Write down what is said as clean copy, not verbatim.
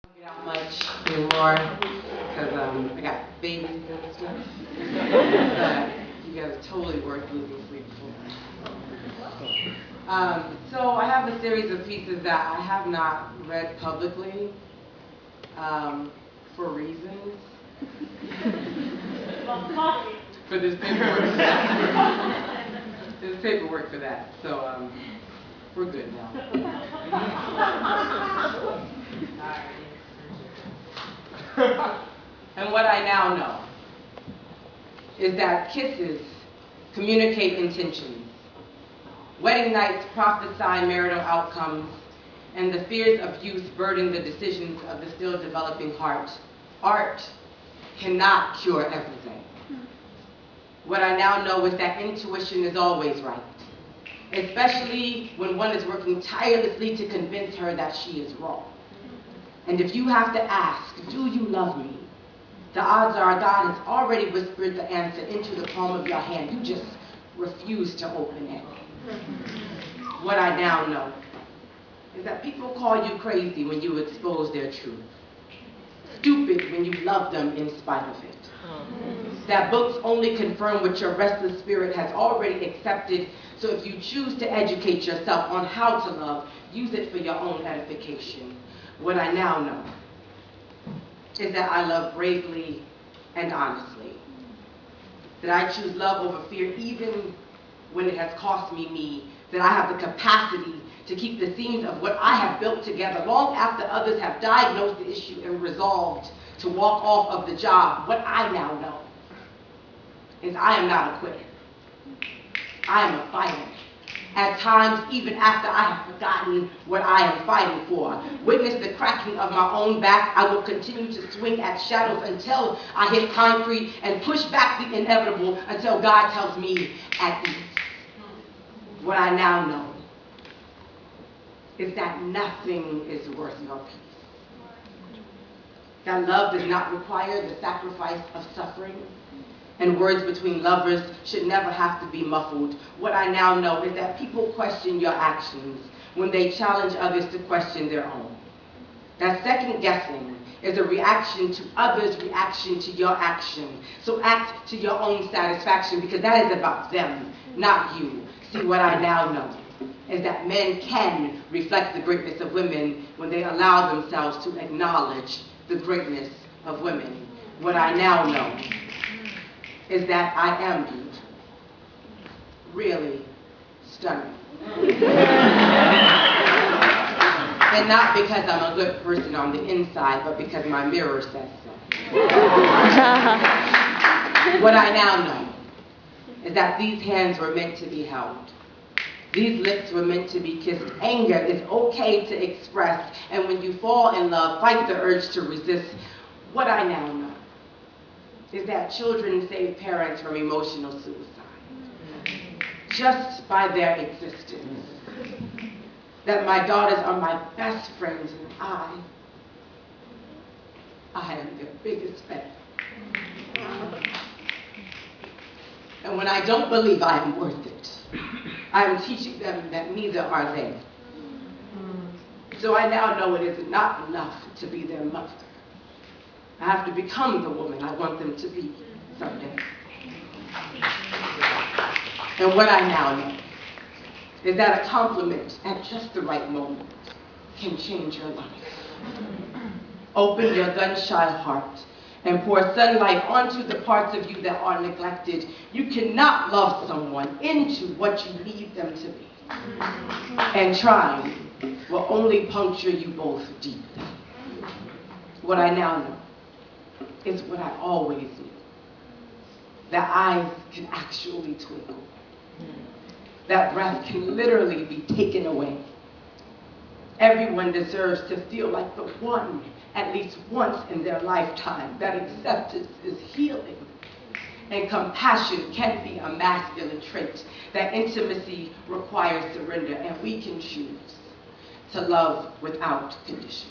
Get out much anymore because I got babies and stuff. But you guys are totally worth losing sleep for. So I have a series of pieces that I have not read publicly for reasons. For this paperwork. There's paperwork for that. So we're good now. And what I now know is that kisses communicate intentions. Wedding nights prophesy marital outcomes, and the fears of youth burden the decisions of the still developing heart. Art cannot cure everything. What I now know is that intuition is always right, especially when one is working tirelessly to convince her that she is wrong. And if you have to ask, do you love me? The odds are God has already whispered the answer into the palm of your hand. You just refuse to open it. What I now know is that people call you crazy when you expose their truth. Stupid when you love them in spite of it. That books only confirm what your restless spirit has already accepted. So if you choose to educate yourself on how to love, use it for your own edification. What I now know is that I love bravely and honestly. That I choose love over fear even when it has cost me. That I have the capacity to keep the seams of what I have built together long after others have diagnosed the issue and resolved to walk off of the job. What I now know is I am not a quitter. I am a fighter. At times, even after I have forgotten what I am fighting for. Witness the cracking of my own back, I will continue to swing at shadows until I hit concrete and push back the inevitable until God tells me at ease. What I now know is that nothing is worth your peace. That love does not require the sacrifice of suffering. And words between lovers should never have to be muffled. What I now know is that people question your actions when they challenge others to question their own. That second guessing is a reaction to others' reaction to your action. So act to your own satisfaction because that is about them, not you. See, what I now know is that men can reflect the greatness of women when they allow themselves to acknowledge the greatness of women. What I now know is that I am beautiful, really stunning. And not because I'm a good person on the inside, but because my mirror says so. What I now know is that these hands were meant to be held. These lips were meant to be kissed. Anger is okay to express, and when you fall in love, fight the urge to resist. What I now know is that children save parents from emotional suicide just by their existence. That my daughters are my best friends and I am their biggest fan. And when I don't believe I am worth it, I am teaching them that neither are they. So I now know it is not enough to be their mother. I have to become the woman I want them to be someday. And what I now know is that a compliment at just the right moment can change your life. Open your gun-shy heart and pour sunlight onto the parts of you that are neglected. You cannot love someone into what you need them to be. And trying will only puncture you both deeply. What I now know is what I always knew. That eyes can actually twinkle. That breath can literally be taken away. Everyone deserves to feel like the one at least once in their lifetime. That acceptance is healing. And compassion can be a masculine trait. That intimacy requires surrender. And we can choose to love without conditions.